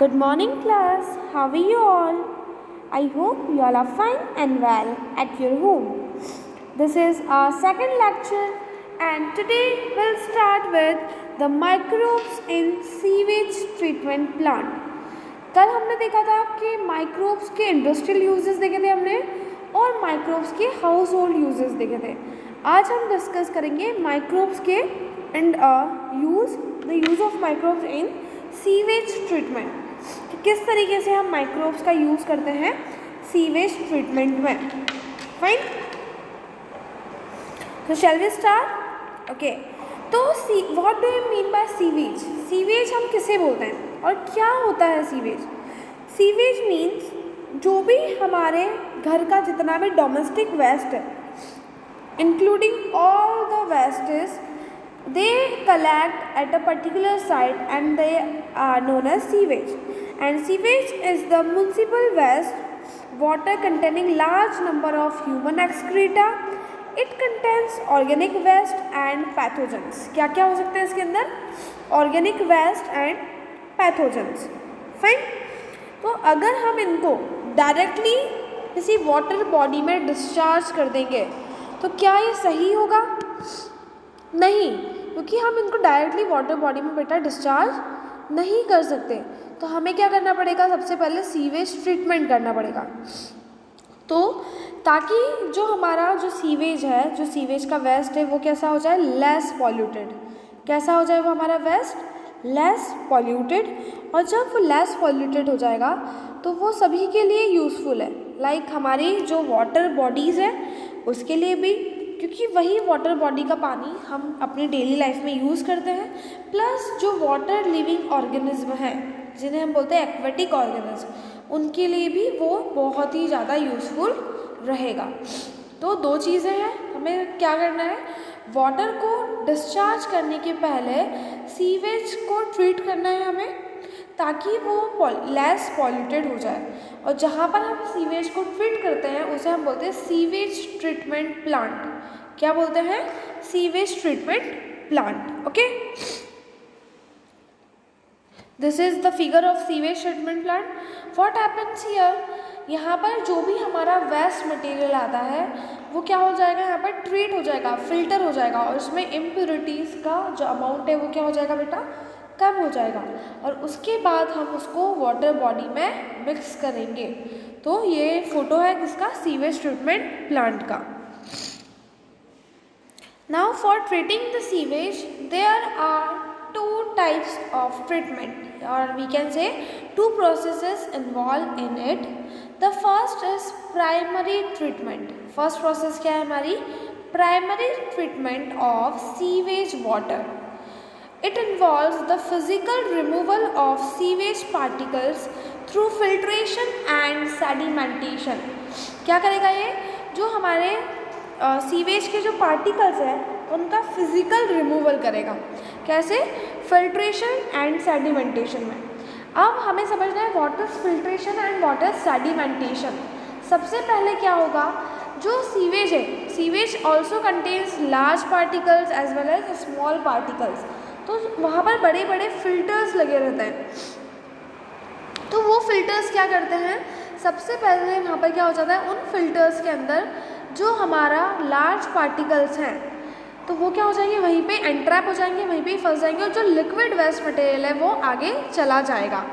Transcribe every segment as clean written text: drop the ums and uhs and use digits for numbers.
Good morning, class. How are you all? I hope you all are fine and well at your home. This is our second lecture, and today we'll start with the microbes in sewage treatment plant. कल हमने देखा था कि microbes के industrial uses देखे थे हमने और माइक्रोब्स के हाउस होल्ड यूजेस देखे थे. आज हम डिस्कस करेंगे माइक्रोब्स के and the use of microbes in sewage treatment. किस तरीके से हम माइक्रोब्स का यूज़ करते हैं सीवेज ट्रीटमेंट में. फाइन. तो शैल वी स्टार्ट. ओके. तो what do you mean bye sewage? Sewage हम किसे बोलते हैं और क्या होता है सीवेज? सीवेज मीन्स जो भी हमारे घर का जितना भी डोमेस्टिक वेस्ट है, including all the wastage, they collect at a particular site and they are known as sewage. And sewage is the municipal waste water containing large number of human excreta. It contains organic waste and pathogens. क्या क्या हो सकते हैं इसके अंदर? Organic waste and pathogens. Fine. तो अगर हम इनको डायरेक्टली किसी वाटर बॉडी में डिस्चार्ज कर देंगे तो क्या ये सही होगा? नहीं, क्योंकि हम इनको डायरेक्टली वाटर बॉडी में बेटा डिस्चार्ज नहीं कर सकते. तो हमें क्या करना पड़ेगा? सबसे पहले सीवेज ट्रीटमेंट करना पड़ेगा. तो ताकि जो हमारा जो सीवेज है, जो सीवेज का वेस्ट है, वो कैसा हो जाए? Less polluted. कैसा हो जाए वो हमारा वेस्ट? Less polluted. और जब वो लेस पॉल्यूटेड हो जाएगा तो वो सभी के लिए यूज़फुल है. लाइक हमारी जो वाटर बॉडीज़ है उसके लिए भी, क्योंकि वही वाटर बॉडी का पानी हम अपनी डेली लाइफ में यूज़ करते हैं. प्लस जो वाटर लिविंग ऑर्गेनिज्म है जिन्हें हम बोलते हैं एक्वेटिक ऑर्गेनिज्म, उनके लिए भी वो बहुत ही ज़्यादा यूज़फुल रहेगा. तो दो चीज़ें हैं. हमें क्या करना है? वाटर को डिस्चार्ज करने के पहले सीवेज को ट्रीट करना है हमें, ताकि वो लेस पॉल्यूटेड हो जाए. और जहाँ पर हम सीवेज को ट्रीट करते हैं उसे हम बोलते हैं सीवेज ट्रीटमेंट प्लांट. क्या बोलते हैं? Sewage treatment plant. Okay. This is the figure of sewage treatment plant. What happens here? यहाँ पर जो भी हमारा वेस्ट मटेरियल आता है वो क्या हो जाएगा? यहाँ पर ट्रीट हो जाएगा, फिल्टर हो जाएगा, और उसमें इम्प्योरिटीज़ का जो अमाउंट है वो क्या हो जाएगा बेटा? कम हो जाएगा. और उसके बाद हम उसको वाटर बॉडी में मिक्स करेंगे. तो ये फोटो है किसका? सीवेज ट्रीटमेंट प्लांट का. Now for treating the sewage there are two types of treatment, or we can say two processes involved in it. The first is primary treatment. First process क्या है हमारी? Primary treatment of sewage water. It involves the physical removal of sewage particles through filtration and sedimentation. क्या करेगा ये? जो हमारे sewage के जो पार्टिकल्स हैं उनका फिजिकल रिमूवल करेगा. कैसे? फिल्ट्रेशन एंड सेडिमेंटेशन में. अब हमें समझना है what is filtration and what is sedimentation. सबसे पहले क्या होगा? जो सीवेज है, sewage also contains large particles as well as small particles. तो वहाँ पर बड़े बड़े फिल्टर्स लगे रहते हैं. तो वो फिल्टर्स क्या करते हैं? सबसे पहले वहाँ पर क्या हो जाता है? उन फिल्टर्स के अंदर जो हमारा लार्ज पार्टिकल्स हैं तो वो क्या हो जाएंगे? वहीं पे एंट्रैप हो जाएंगे, वहीं पे फंस जाएंगे, और जो लिक्विड वेस्ट मटेरियल है वो आगे चला जाएगा.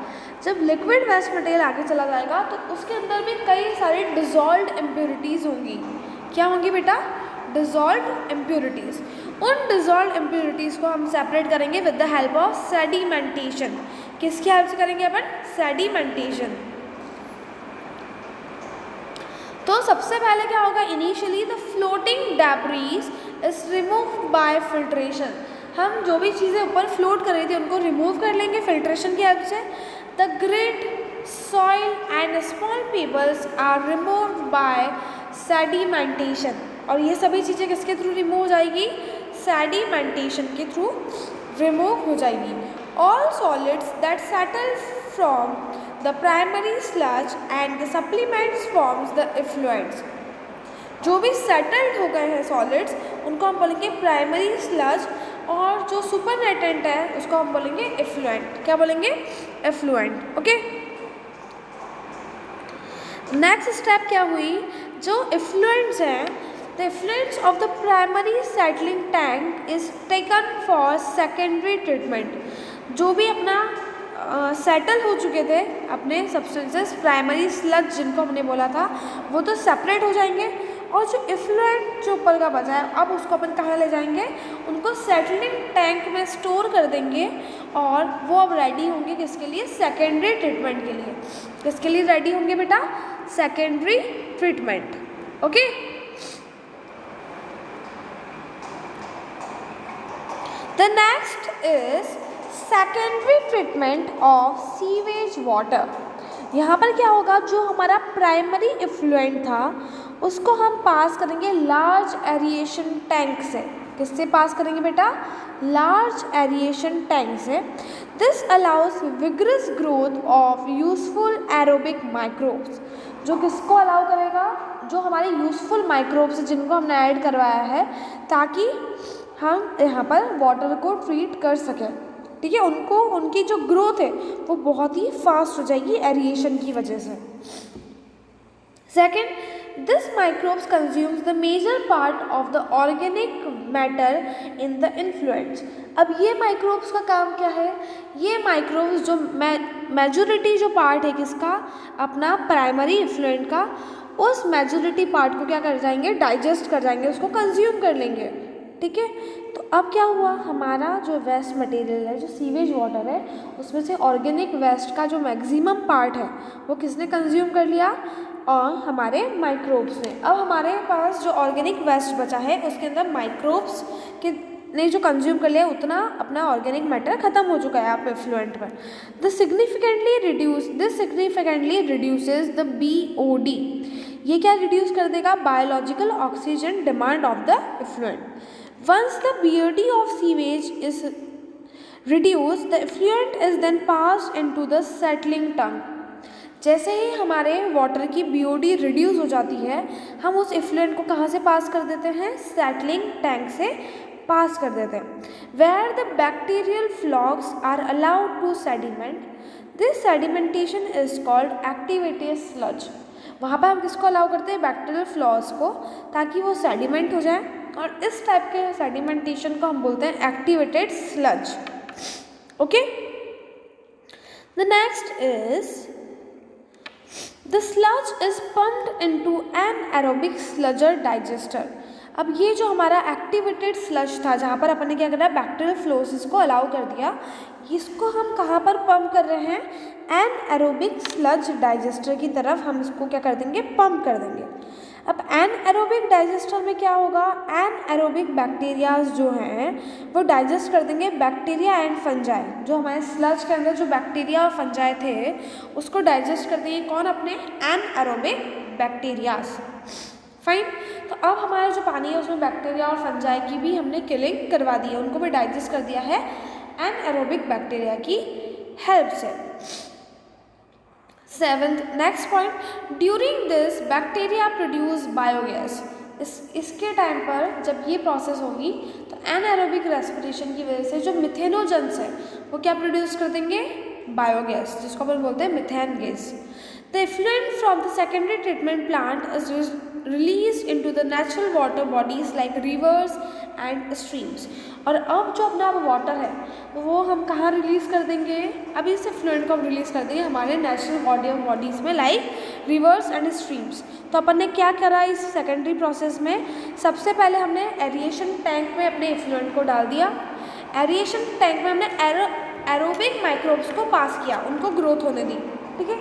जब लिक्विड वेस्ट मटेरियल आगे चला जाएगा तो उसके अंदर भी कई सारी डिज़ोल्व्ड इम्प्योरिटीज़ होंगी. क्या होंगी बेटा? Dissolved impurities. उन डिज़ोल्व्ड इम्प्योरिटीज़ को हम सेपरेट करेंगे with the help of sedimentation. किसकी हेल्प से करेंगे अपन? सेडिमेंटेशन. तो सबसे पहले क्या होगा? Initially the floating debris is removed by filtration. हम जो भी चीज़ें ऊपर फ्लोट कर रही थी उनको रिमूव कर लेंगे फिल्ट्रेशन की हेल्प से. The grit, soil and small pebbles are removed by sedimentation. और ये सभी चीज़ें किसके थ्रू रिमूव हो जाएगी? सेडिमेंटेशन के थ्रू रिमूव हो जाएगी. All solids that settle from the primary sludge and the supplements forms the effluents. जो भी सेटल्ड हो गए हैं सॉलिड्स उनको हम बोलेंगे प्राइमरी स्लज, और जो सुपरनेटेंट है उसको हम बोलेंगे एफ्लुएंट। क्या बोलेंगे? एफ्लुएंट। ओके, नेक्स्ट स्टेप क्या हुई? जो एफ्लुएंट्स हैं, the effluents of the primary settling tank is taken for secondary treatment. जो भी अपना सेटल हो चुके थे अपने सब्सटेंसेस, प्राइमरी स्लग जिनको हमने बोला था, वो तो सेपरेट हो जाएंगे, और जो इफ्लुएंट जो ऊपर का बचा है अब उसको अपन कहाँ ले जाएंगे? उनको सेटलिंग टैंक में स्टोर कर देंगे, और वो अब रेडी होंगे किसके लिए? सेकेंडरी ट्रीटमेंट के लिए। किसके लिए रेडी होंगे बेटा? Secondary treatment. Okay, the next is secondary treatment of sewage water. यहाँ पर क्या होगा? जो हमारा प्राइमरी इफ्लुएंट था उसको हम पास करेंगे लार्ज एरिएशन टैंक से। किससे पास करेंगे बेटा? लार्ज एरिएशन टैंक से। This allow us vigorous growth of useful aerobic microbes. जो किसको अलाउ करेगा? जो हमारे यूजफुल माइक्रोब्स जिनको हमने ऐड करवाया है, ताकि हम यहाँ पर वाटर को ट्रीट कर सकें। ठीक है, उनको उनकी जो ग्रोथ है वो बहुत ही फास्ट हो जाएगी एरिएशन की वजह से। Second, this microbes consumes the major part of the organic matter in the influents. अब ये माइक्रोब्स का काम क्या है? ये माइक्रोब्स जो मेजॉरिटी जो पार्ट है किसका? अपना प्राइमरी इफ्लुएंट का, उस मेजॉरिटी पार्ट को क्या कर जाएंगे? डाइजेस्ट कर जाएंगे, उसको कंज्यूम कर लेंगे। ठीक है, तो अब क्या हुआ? हमारा जो वेस्ट मटेरियल है, जो सीवेज वाटर है, उसमें से ऑर्गेनिक वेस्ट का जो मैक्सिमम पार्ट है वो किसने कंज्यूम कर लिया? और हमारे माइक्रोब्स ने। अब हमारे पास जो ऑर्गेनिक वेस्ट बचा है उसके अंदर माइक्रोब्स के ने जो कंज्यूम कर लिया उतना अपना ऑर्गेनिक मैटर खत्म हो चुका है आप इफ्लुएंट पर। This significantly reduces the BOD। ये क्या रिड्यूस कर देगा? Biological oxygen demand of the effluent. Once the BOD of sewage is reduced, the effluent is then passed into the settling tank. जैसे ही हमारे वाटर की BOD रिड्यूस हो जाती है, हम उस इफ्लुएंट को कहाँ से पास कर देते हैं? सेटलिंग टैंक से पास कर देते हैं। Where the bacterial flocs are allowed to sediment, this sedimentation is called activated sludge. वहाँ पर हम किसको अलाउ करते हैं? बैक्टीरियल फ्लॉस को, ताकि वो सेडिमेंट हो जाए, और इस टाइप के सेडिमेंटेशन को हम बोलते हैं activated sludge. Okay, the next is the sludge is pumped into an aerobic sludge digester. अब ये जो हमारा एक्टिवेटेड स्लज था, जहाँ पर अपन ने क्या करा? बैक्टीरियल फ्लोसिस को अलाउ कर दिया, इसको हम कहाँ पर पंप कर रहे हैं? एन एरोबिक स्लज डाइजेस्टर की तरफ हम इसको क्या कर देंगे? पंप कर देंगे। अब एन एरोबिक डाइजेस्टर में क्या होगा? एन एरोबिक बैक्टीरियाज जो हैं वो डाइजेस्ट कर देंगे बैक्टीरिया एंड फंजाई। जो हमारे स्लज के अंदर जो बैक्टीरिया और फंजाई थे उसको डाइजेस्ट कर देंगे कौन? अपने एन एरोबिक बैक्टीरियाज। फाइन, तो अब हमारा जो पानी है उसमें बैक्टीरिया और फंजाई की भी हमने किलिंग करवा दी है, उनको भी डाइजेस्ट कर दिया है एन एरोबिक बैक्टीरिया की हेल्प से। Seventh, next point, during this bacteria produce biogas. इसके टाइम पर जब ये प्रोसेस होगी तो एनाएरोबिक रेस्पिरेशन की वजह से जो मिथेनोजेंस है वो क्या प्रोड्यूस कर देंगे? बायोगैस, जिसको अपन बोलते हैं methane gas. The effluent from the secondary treatment plant is released into the natural water bodies like rivers and streams। और अब जो अपना वाटर है वो हम कहाँ रिलीज़ कर देंगे? अभी इस इफ्लुएंट को हम रिलीज़ कर देंगे हमारे नेचुरल बॉडीज़ में, लाइक रिवर्स एंड स्ट्रीम्स। तो अपन ने क्या करा इस सेकेंडरी प्रोसेस में? सबसे पहले हमने एरिएशन टैंक में अपने इफ्लुएंट को डाल दिया। एरिएशन टैंक में हमने एरोबिक माइक्रोब्स को पास किया, उनको ग्रोथ होने दी। ठीक है,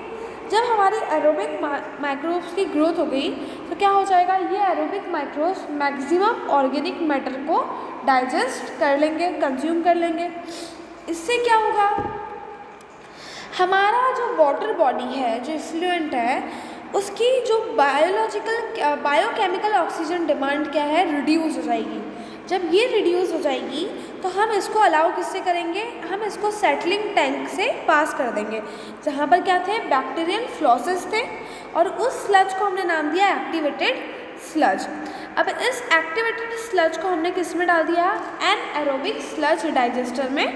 जब हमारी एरोबिक माइक्रोब्स की ग्रोथ हो गई तो क्या हो जाएगा? ये aerobic microbes maximum organic matter को डाइजेस्ट कर लेंगे, कंज्यूम कर लेंगे। इससे क्या होगा? हमारा जो वाटर बॉडी है, जो इफ्लुएंट है, उसकी जो बायोकेमिकल ऑक्सीजन डिमांड क्या है? रिड्यूस हो जाएगी। जब ये रिड्यूस हो जाएगी तो हम इसको अलाउ किससे करेंगे? हम इसको सेटलिंग टैंक से पास कर देंगे, जहाँ पर क्या थे? बैक्टीरियल फ्लॉसेस थे, और उस स्लज को हमने नाम दिया एक्टिवेटेड स्लज। अब इस एक्टिवेटेड स्लज को हमने किस में डाल दिया, एनएरोबिक स्लज डाइजेस्टर में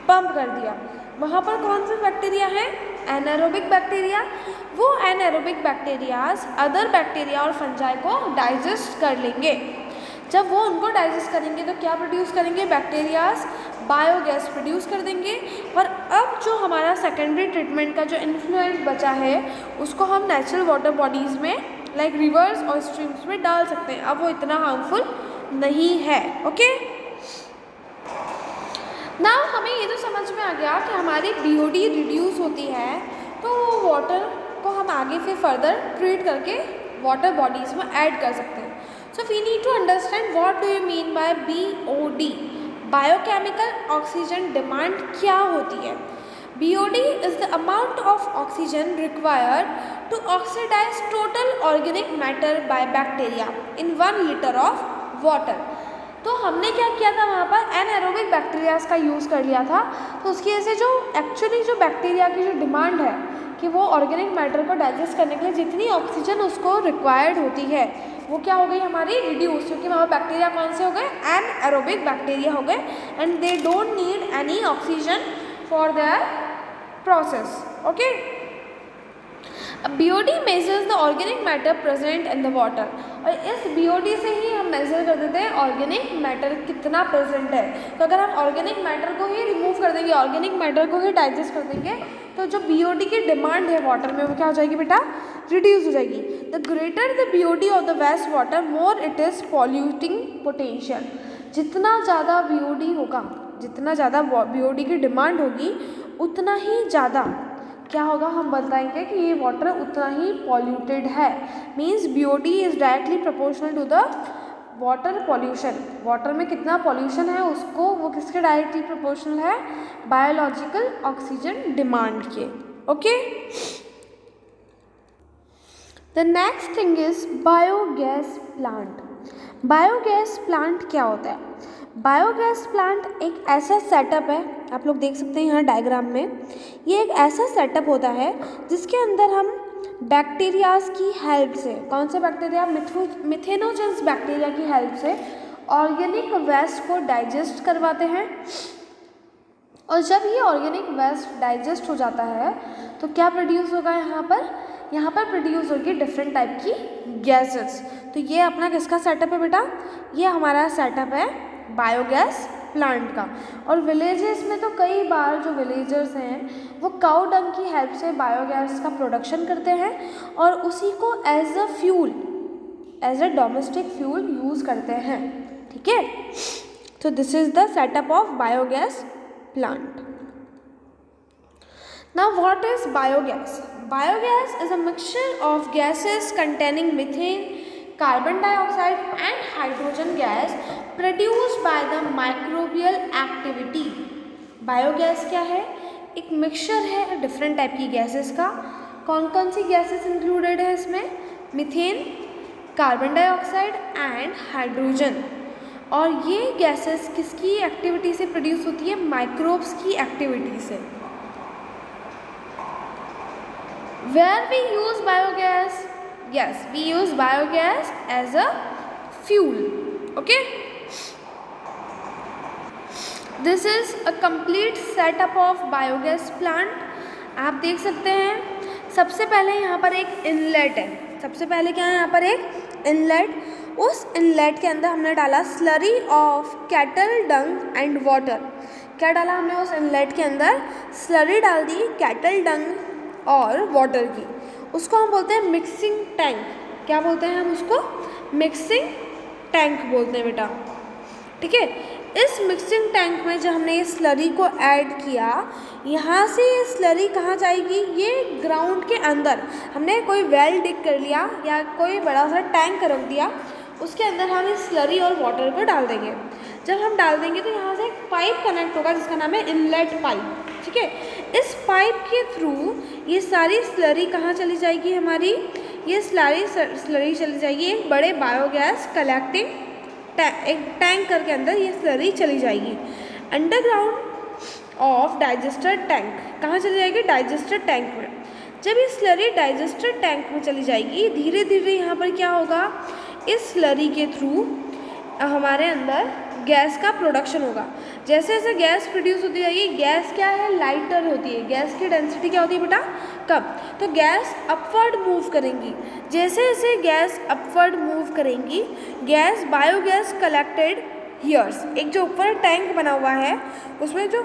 पंप कर दिया। वहाँ पर कौन से बैक्टीरिया है, एनारोबिक बैक्टीरिया। वो एनारोबिक बैक्टीरियाज अदर बैक्टीरिया और फंजाई को डाइजेस्ट कर लेंगे। जब वो उनको डाइजेस्ट करेंगे तो क्या प्रोड्यूस करेंगे, बैक्टीरियाज बायोगैस प्रोड्यूस कर देंगे। और अब जो हमारा सेकेंडरी ट्रीटमेंट का जो इन्फ्लुएंट बचा है उसको हम नेचुरल वाटर बॉडीज़ में लाइक रिवर्स और स्ट्रीम्स में डाल सकते हैं। अब वो इतना हार्मफुल नहीं है। ओके, नाउ हमें ये तो समझ में आ गया कि हमारी बीओडी रिड्यूस होती है तो वाटर को हम आगे फिर फर्दर ट्रीट करके वाटर बॉडीज़ में ऐड कर सकते हैं। So we need to understand what do you mean by BOD, biochemical oxygen demand क्या होती है। BOD is the amount of oxygen required to oxidize total organic matter by bacteria in 1 liter of water। तो हमने क्या किया था, वहाँ पर एनएरोबिक बैक्टीरियाज का यूज़ कर लिया था। तो उसकी वजह से जो एक्चुअली जो बैक्टीरिया की जो डिमांड है कि वो ऑर्गेनिक मैटर को डाइजेस्ट करने के लिए जितनी ऑक्सीजन उसको रिक्वायर्ड होती है वो क्या हो गई हमारी, रिड्यूस। क्योंकि वहाँ बैक्टीरिया कौन से हो गए, एनएरोबिक बैक्टीरिया हो गए and they don't need any oxygen for their process। okay, BOD measures the organic matter present in the water। और इस BOD से ही हम मेजर कर देते हैं ऑर्गेनिक मैटर कितना प्रेजेंट है। तो अगर हम ऑर्गेनिक मैटर को ही रिमूव कर देंगे, ऑर्गेनिक मैटर को ही डाइजेस्ट कर देंगे तो जो BOD की डिमांड है वाटर में वो क्या हो जाएगी बेटा, रिड्यूस हो जाएगी। The greater the BOD of the waste water more it is polluting potential. जितना ज़्यादा BOD होगा, जितना ज़्यादा BOD की डिमांड होगी उतना ही ज़्यादा क्या होगा, हम बताएंगे कि ये वाटर उतना ही पॉल्यूटेड है। Means BOD is directly proportional to the water pollution. Water में कितना पॉल्यूशन है उसको वो किसके डायरेक्टली प्रोपोर्शनल है, बायोलॉजिकल ऑक्सीजन डिमांड के। Okay, the next thing is biogas plant. Biogas plant क्या होता है, बायोगैस प्लांट एक ऐसा सेटअप है, आप लोग देख सकते हैं यहाँ डायग्राम में, ये एक ऐसा सेटअप होता है जिसके अंदर हम बैक्टीरियाज की हेल्प से, कौन से बैक्टीरिया, मिथेनोजेंस बैक्टीरिया की हेल्प से ऑर्गेनिक वेस्ट को डाइजेस्ट करवाते हैं। और जब ये ऑर्गेनिक वेस्ट डाइजेस्ट हो जाता है तो क्या प्रोड्यूस होगा यहाँ पर प्रोड्यूस होगी डिफरेंट टाइप की गैसेस। तो ये अपना किसका सेटअप है बेटा, ये हमारा सेटअप है बायोगैस प्लांट का। और विलेजेस में तो कई बार जो विलेजर्स हैं वो काऊ डंग की हेल्प से बायोगैस का प्रोडक्शन करते हैं और उसी को as a fuel, as a domestic fuel use करते हैं। ठीक है, तो this is the setup of biogas plant. Now what is biogas? Biogas is a mixture of gases containing methane, carbon dioxide and hydrogen gas produced by the microbial activity। Biogas क्या है, एक mixture है different type की gases का। कौन कौन सी gases included है इसमें, methane, carbon dioxide and hydrogen. और ये गैसेस किसकी एक्टिविटी से प्रोड्यूस होती है, माइक्रोब्स की एक्टिविटी से। Where we use biogas? Yes, we use biogas as a fuel. Okay. This is a complete setup of biogas plant. आप देख सकते हैं सबसे पहले यहाँ पर एक इनलेट है, सबसे पहले क्या है यहाँ पर एक इनलेट। उस इनलेट के अंदर हमने डाला slurry of cattle Dang and water. क्या डाला हमने उस इनलेट के अंदर, स्लरी डाल दी कैटल डंग और वाटर की। उसको हम बोलते हैं मिक्सिंग टैंक। क्या बोलते हैं हम उसको, मिक्सिंग टैंक बोलते हैं बेटा। ठीक है, इस मिक्सिंग टैंक में जब हमने ये स्लरी को ऐड किया, यहाँ से ये स्लरी कहाँ जाएगी, ये ग्राउंड के अंदर हमने कोई वेल डिग कर लिया या कोई बड़ा सा टैंक रख दिया, उसके अंदर हम इस स्लरी और वाटर को डाल देंगे। जब हम डाल देंगे तो यहाँ से एक पाइप कनेक्ट होगा जिसका नाम है इनलेट पाइप। ठीक है, इस पाइप के थ्रू ये सारी स्लरी कहाँ चली जाएगी हमारी, ये स्लरी चली जाएगी एक बड़े बायोगैस कलेक्टिंग एक टैंकर के अंदर, ये स्लरी चली जाएगी अंडरग्राउंड ऑफ डाइजेस्टर टैंक। कहाँ चली जाएगी, डाइजेस्टर टैंक में। जब ये स्लरी डाइजेस्टर टैंक में चली जाएगी, धीरे धीरे यहाँ पर क्या होगा, इस स्लरी के थ्रू हमारे अंदर गैस का प्रोडक्शन होगा। जैसे जैसे गैस प्रोड्यूस होती जाएगी, गैस क्या है, लाइटर होती है, गैस की डेंसिटी क्या होती है बेटा, कम, तो गैस अपवर्ड मूव करेंगी। जैसे जैसे गैस अपवर्ड मूव करेंगी, गैस बायोगैस कलेक्टेड हियर्स, एक जो ऊपर टैंक बना हुआ है उसमें जो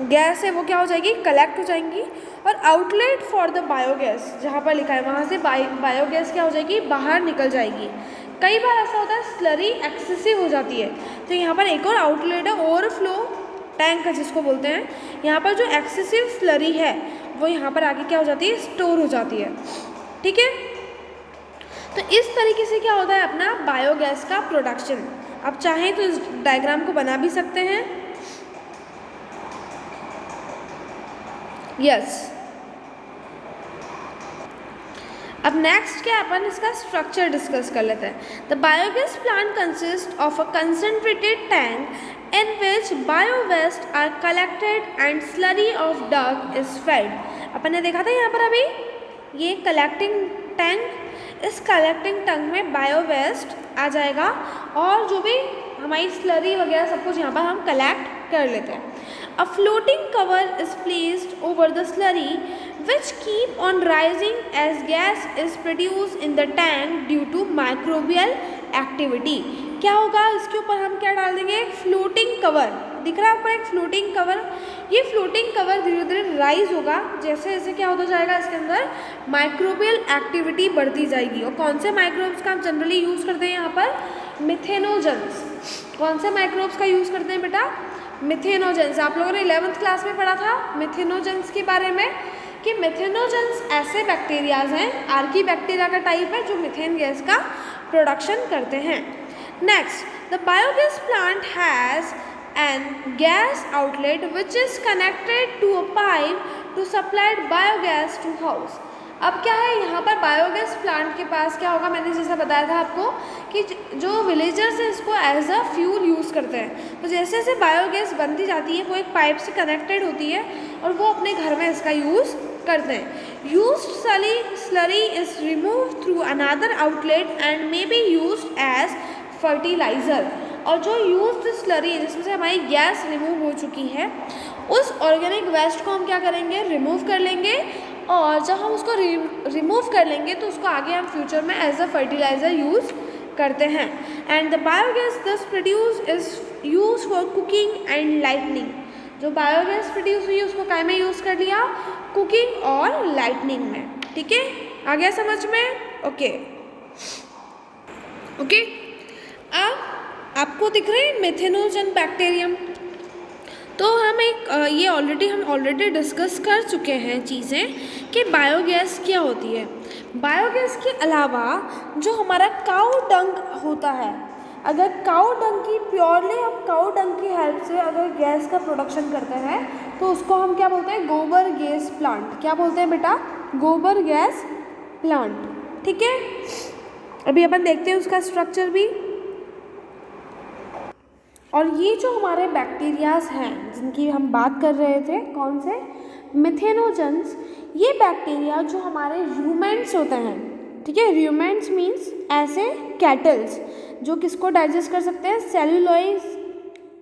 गैस है वो क्या हो जाएगी, कलेक्ट हो जाएंगी, और आउटलेट फॉर द बायोगैस जहाँ पर लिखा है वहाँ से बायोगैस क्या हो जाएगी, बाहर निकल जाएगी। कई बार ऐसा होता है स्लरी एक्सेसिव हो जाती है, तो यहाँ पर एक और आउटलेट है, ओवरफ्लो टैंक जिसको बोलते हैं। यहाँ पर जो एक्सेसिव स्लरी है वो यहाँ पर आगे क्या हो जाती है, स्टोर हो जाती है। ठीक है, तो इस तरीके से क्या होता है अपना बायोगैस का प्रोडक्शन। आप चाहें तो इस डायग्राम को बना भी सकते हैं। यस, अब नेक्स्ट क्या अपन इसका स्ट्रक्चर डिस्कस कर लेते हैं। The biogas plant consist of a concentrated tank in which bio waste are collected and slurry of dung is fed. अपन ने देखा था यहाँ पर अभी ये कलेक्टिंग टैंक, इस कलेक्टिंग टैंक में बायो वेस्ट आ जाएगा और जो भी हमारी स्लरी वगैरह सब कुछ यहाँ पर हम कलेक्ट कर लेते हैं। A floating cover is placed over the slurry which keep on rising as gas is produced in the tank due to microbial activity। क्या होगा, इसके ऊपर हम क्या डाल देंगे, फ्लोटिंग कवर, दिख रहा है ऊपर एक फ्लोटिंग कवर। ये फ्लोटिंग कवर धीरे धीरे राइज होगा, जैसे जैसे क्या होता जाएगा इसके अंदर माइक्रोबियल एक्टिविटी बढ़ती जाएगी। और कौन से माइक्रोब्स का हम जनरली यूज़ करते हैं यहाँ पर, मिथेनोजेंस। कौन से माइक्रोब्स का यूज़ करते हैं बेटा, मिथेनोजेंस। आप लोगों ने 11th क्लास में पढ़ा था मिथेनोजेंस के बारे में कि मिथेनोजेंस ऐसे बैक्टीरियाज हैं, आर्की बैक्टीरिया का टाइप है जो मिथेन गैस का प्रोडक्शन करते हैं। Next, the biogas plant has an gas outlet which is connected to a pipe to supplied biogas to house. अब क्या है, यहाँ पर बायोगैस प्लांट के पास क्या होगा, मैंने जैसा बताया था आपको कि जो विलेजर्स हैं इसको एज अ फ्यूल यूज़ करते हैं। तो जैसे जैसे बायोगैस बनती जाती है वो एक पाइप से कनेक्टेड होती है और वो अपने घर में इसका यूज़ करते हैं। Used slurry is remove through another outlet and may be used as fertiliser. और जो यूज्ड स्लरी है जिसमें से हमारी गैस रिमूव हो चुकी है, उस ऑर्गेनिक वेस्ट को हम क्या करेंगे, रिमूव कर लेंगे, और जब हम उसको रिमूव कर लेंगे तो उसको आगे हम फ्यूचर में एज अ फर्टिलाइज़र यूज़ करते हैं। एंड द बायोगैस दस produce is use for cooking and lightning. जो बायोगैस प्रोड्यूस हुई उसको काय में यूज़ कर लिया, कुकिंग और लाइटनिंग में। ठीक है, आ गया समझ में, ओके ओके। अब आपको दिख रहे हैं मेथेनोजन बैक्टीरियम, तो हम ये ऑलरेडी डिस्कस कर चुके हैं चीज़ें कि बायोगैस क्या होती है। बायोगैस के अलावा जो हमारा काऊ डंग होता है, अगर काऊ डंग की प्योरली हम काऊ डंग की हेल्प से अगर गैस का प्रोडक्शन करते हैं तो उसको हम क्या बोलते हैं, गोबर गैस प्लांट। क्या बोलते हैं बेटा, गोबर गैस प्लांट। ठीक है, अभी अपन देखते हैं उसका स्ट्रक्चर भी। और ये जो हमारे बैक्टीरियाज हैं जिनकी हम बात कर रहे थे, कौन से, मिथेनोजेंस, ये बैक्टीरिया जो हमारे रूमेंट्स होते हैं, ठीक है, रूमेंट्स मीन्स ऐसे कैटल्स जो किसको डाइजेस्ट कर सकते हैं, सेल्यूलोज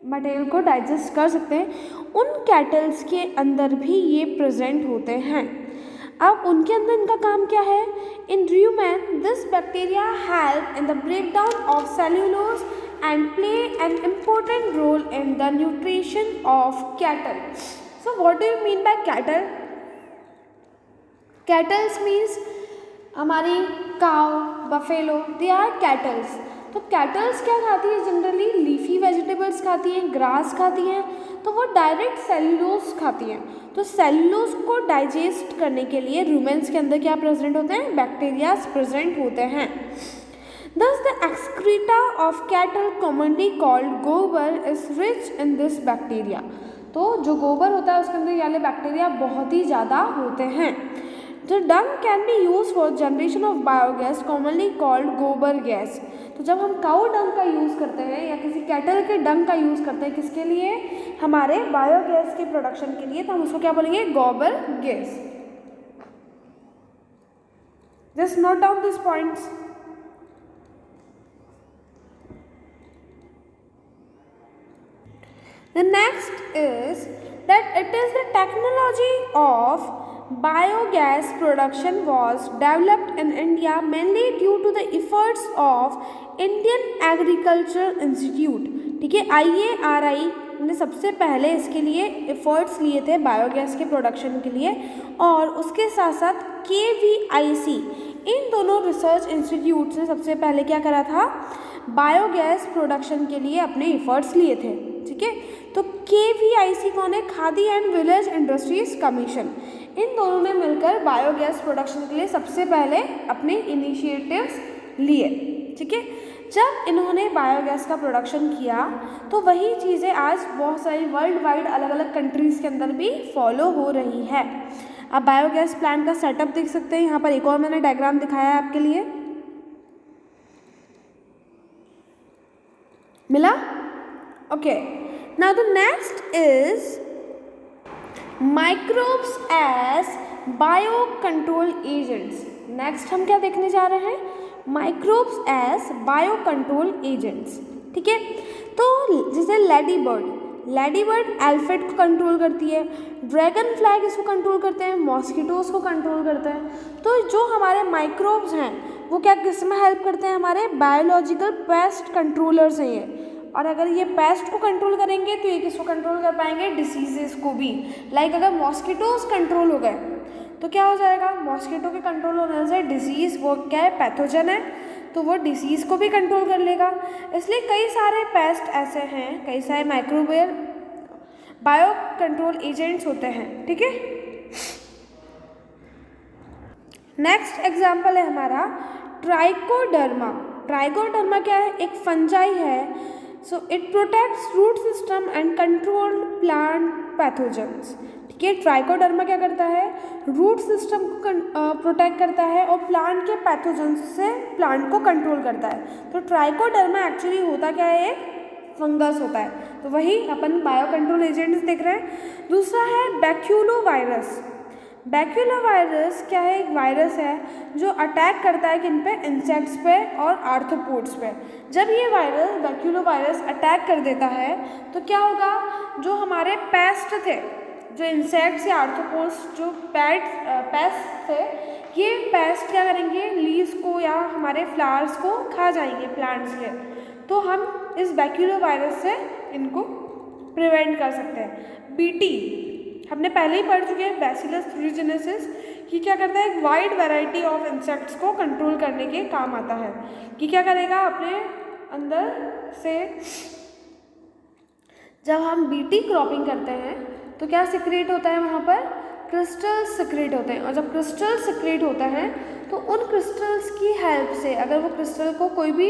मटेरियल को डाइजेस्ट कर सकते हैं, उन कैटल्स के अंदर भी ये प्रेजेंट होते हैं। अब उनके अंदर इनका काम क्या है, in rumen this bacteria help in the break down of cellulose and play an important role in the nutrition of cattle. So what do you mean by cattle? Cattle means हमारी cow, buffalo, they are cattles. तो kettles क्या खाती है, generally leafy vegetables खाती हैं, grass खाती हैं, तो वो डायरेक्ट सेल्यूलोज खाती हैं। तो सेल्यूलोज को डाइजेस्ट करने के लिए रूमेंस के अंदर क्या प्रेजेंट होते हैं, बैक्टीरियाज प्रेजेंट होते हैं। Thus, the excreta of cattle, commonly called gobar, is rich in this bacteria. तो जो गोबर होता है उसके अंदर ये वाले बैक्टीरिया बहुत ही ज़्यादा होते हैं। The dung can be used for generation of biogas, commonly called गोबर गैस। तो जब हम काऊ डंग का यूज़ करते हैं या किसी कैटल के डंग का यूज़ करते हैं, किसके लिए, हमारे बायोगैस के प्रोडक्शन के लिए, तो हम उसको क्या बोलेंगे, गोबर gas. Just note down these points. The next is that it is the technology of biogas production was developed in India mainly due to the efforts of Indian Agricultural Institute. ठीक है, IARI ने सबसे पहले इसके लिए efforts लिए थे biogas के प्रोडक्शन के लिए, और उसके साथ साथ KVIC, इन दोनों रिसर्च इंस्टीट्यूट्स ने सबसे पहले क्या करा था, बायोगैस प्रोडक्शन के लिए अपने एफर्ट्स लिए थे। ठीक है, तो KVIC कौन है, Khadi and village industries commission, इन दोनों ने मिलकर बायोगैस प्रोडक्शन के लिए सबसे पहले अपने इनिशिएटिव्स लिए। ठीक है, जब इन्होंने बायोगैस का प्रोडक्शन किया तो वही चीज़ें आज बहुत सारी वर्ल्ड वाइड अलग अलग कंट्रीज़ के अंदर भी फॉलो हो रही है। आप बायोगैस प्लांट का सेटअप देख सकते हैं, यहाँ पर एक और मैंने डायग्राम दिखाया है आपके लिए, मिला? Okay, now the next is microbes as bio control agents. Next हम क्या देखने जा रहे हैं, microbes as bio control agents. ठीक है, तो जैसे लेडी बर्ड एल्फेट को कंट्रोल करती है, ड्रैगन फ्लाई इसको कंट्रोल करते हैं, मॉस्किटोज को कंट्रोल करते हैं। तो जो हमारे माइक्रोब्स हैं वो क्या किस में हेल्प करते हैं, हमारे बायोलॉजिकल पेस्ट कंट्रोलर्स हैं ये। और अगर ये पेस्ट को कंट्रोल करेंगे तो ये किसको कंट्रोल कर पाएंगे, डिसीजेस को भी। लाइक अगर मॉस्किटोज कंट्रोल हो गए तो क्या हो जाएगा, मॉस्किटो के कंट्रोल होने से डिसीज़, वो क्या है, पैथोजन है, तो वो डिसीज़ को भी कंट्रोल कर लेगा। इसलिए कई सारे पेस्ट ऐसे हैं, कई सारे माइक्रोबियल बायो कंट्रोल एजेंट्स होते हैं। ठीक है, नेक्स्ट एग्जाम्पल है हमारा ट्राइकोडर्मा। ट्राइकोडर्मा क्या है, एक फंजाई है। So it protects root system and control plant pathogens. ठीक है, ट्राइकोडर्मा क्या करता है, रूट सिस्टम को प्रोटेक्ट करता है और प्लांट के पैथोजेंस से प्लांट को कंट्रोल करता है। तो ट्राइकोडर्मा एक्चुअली होता क्या है, एक फंगस होता है। तो वही अपन बायो कंट्रोल एजेंट्स देख रहे हैं। दूसरा है बैक्यूलोवायरस। बैक्यूलोवायरस क्या है, एक वायरस है जो अटैक करता है किन पे, इंसेक्ट्स पे और आर्थ्रोपोड्स पे। जब ये वायरस बैक्यूलोवायरस अटैक कर देता है तो क्या होगा, जो हमारे पेस्ट थे, जो इंसेक्ट्स या आर्थ्रोपोड्स जो पेस्ट थे, ये पेस्ट क्या करेंगे, लीव्स को या हमारे फ्लावर्स को खा जाएंगे प्लांट्स के। तो हम इस बैक्यूलोवायरस से इनको प्रिवेंट कर सकते हैं। BT हमने पहले ही पढ़ चुके हैं, बैसिलस थ्यूरिजेनेसिस, कि क्या करता है, एक वाइड वैरायटी ऑफ इंसेक्ट्स को कंट्रोल करने के काम आता है। कि क्या करेगा, अपने अंदर से जब हम BT क्रॉपिंग करते हैं तो क्या सिक्रेट होता है, वहाँ पर क्रिस्टल सिक्रेट होते हैं। और जब क्रिस्टल सिक्रेट होता है तो उन क्रिस्टल्स की हेल्प से अगर वो क्रिस्टल को कोई भी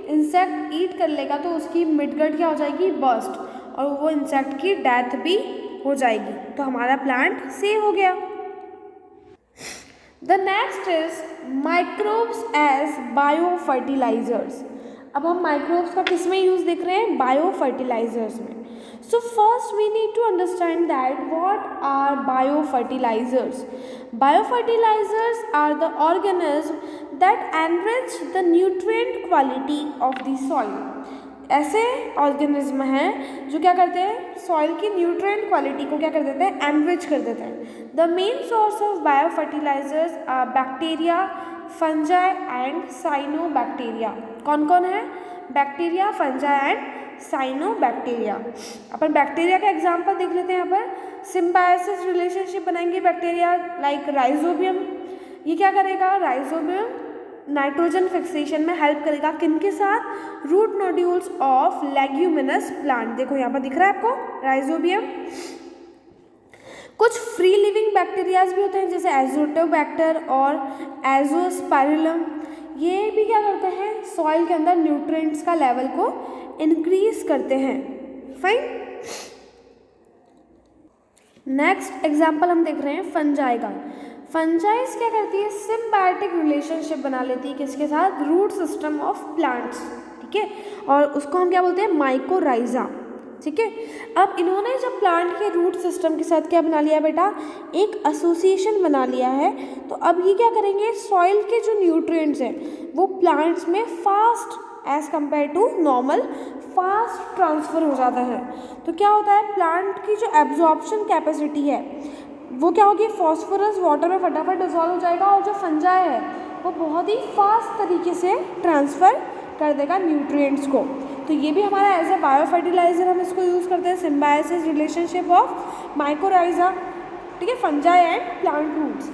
इंसेक्ट ईट कर लेगा तो उसकी मिडगट क्या हो जाएगी, बर्स्ट, और वो इंसेक्ट की डेथ भी हो जाएगी। तो हमारा प्लांट सेव हो गया। The next is microbes as bio fertilisers. अब हम माइक्रोब्स का किस में यूज़ देख रहे हैं, बायो फर्टिलाइजर्स में। So first we need to understand that what are biofertilizers. Biofertilizers are the organisms that enrich the nutrient quality of the soil. ऐसे ऑर्गेनिज्म हैं जो क्या करते हैं, सॉइल की न्यूट्रिएंट क्वालिटी को क्या कर देते हैं, एनरिच कर देते हैं। The main source of biofertilisers are bacteria, fungi and cyanobacteria. कौन कौन है, बैक्टीरिया, फंजाई एंड साइनोबैक्टीरिया। अपन बैक्टीरिया का एग्जांपल देख लेते हैं। यहाँ पर सिम्बायोसिस रिलेशनशिप बनाएंगे बैक्टीरिया, लाइक राइजोबियम। ये क्या करेगा, राइजोबियम नाइट्रोजन फिक्सेशन में हेल्प करेगा, किनके साथ, root nodules of leguminous plant. देखो यहाँ पर दिख रहा है आपको राइजोबियम। कुछ फ्री लिविंग बैक्टीरियाज भी होते हैं जैसे एजोटोबैक्टर और एजोस्पाइरुलम। ये भी क्या करते हैं, सॉइल के अंदर न्यूट्रिएंट्स का लेवल को इंक्रीज करते हैं। फाइन, नेक्स्ट एग्जाम्पल हम देख रहे हैं फंजाई का। फंजाइस क्या करती है, सिम्बायोटिक रिलेशनशिप बना लेती है किसके साथ, रूट सिस्टम ऑफ प्लांट्स। ठीक है, और उसको हम क्या बोलते हैं, माइकोराइजा। ठीक है, अब इन्होंने जब प्लांट के रूट सिस्टम के साथ क्या बना लिया बेटा, एक एसोसिएशन बना लिया है। तो अब ये क्या करेंगे, सॉइल के जो न्यूट्रिएंट्स हैं वो प्लांट्स में fast as compare to normal, fast transfer हो जाता है। तो क्या होता है, प्लांट की जो एब्जॉर्प्शन कैपेसिटी है वो क्या होगी, फॉस्फोरस वाटर में फटाफट डिजॉल्व हो जाएगा और जो फंजाई है वो बहुत ही फास्ट तरीके से ट्रांसफ़र कर देगा न्यूट्रिएंट्स को। तो ये भी हमारा एज ए बायो फर्टिलाइज़र हम इसको यूज़ करते हैं, सिम्बायोसिस रिलेशनशिप ऑफ माइकोराइजा, ठीक है, fungi and plant roots.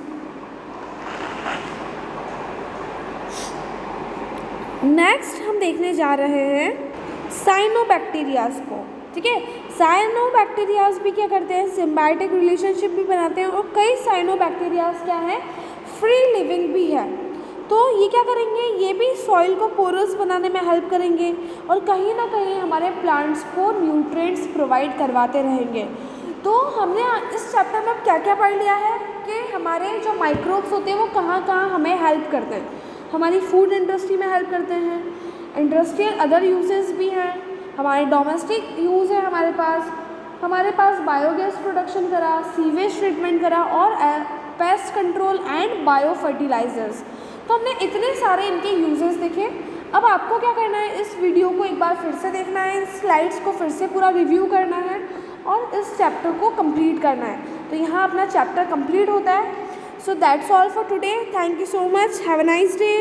Next हम देखने जा रहे हैं साइनोबैक्टीरियाज को, ठीक है। साइनोबैक्टीरियाज भी क्या करते हैं, सिम्बायोटिक रिलेशनशिप भी बनाते हैं, और कई साइनोबैक्टीरियाज क्या है, फ्री लिविंग भी है। तो ये क्या करेंगे, ये भी सॉइल को पोरस बनाने में हेल्प करेंगे और कहीं ना कहीं हमारे प्लांट्स को न्यूट्रिएंट्स प्रोवाइड करवाते रहेंगे। तो हमने इस चैप्टर में क्या क्या पढ़ लिया है कि हमारे जो माइक्रोब्स होते हैं वो कहाँ कहाँ हमें हेल्प करते हैं। हमारी फूड इंडस्ट्री में हेल्प करते हैं, इंडस्ट्रियल अदर यूजेस भी हैं, हमारे डोमेस्टिक यूज़ है, हमारे पास बायोगैस प्रोडक्शन करा, सीवेज ट्रीटमेंट करा और pest control and bio fertilisers. तो हमने इतने सारे इनके यूजेस देखे। अब आपको क्या करना है, इस वीडियो को एक बार फिर से देखना है, इस स्लाइड्स को फिर से पूरा रिव्यू करना है और इस चैप्टर को कंप्लीट करना है। तो यहाँ अपना चैप्टर कंप्लीट होता है। So that's all for today. Thank you so much. Have a nice day.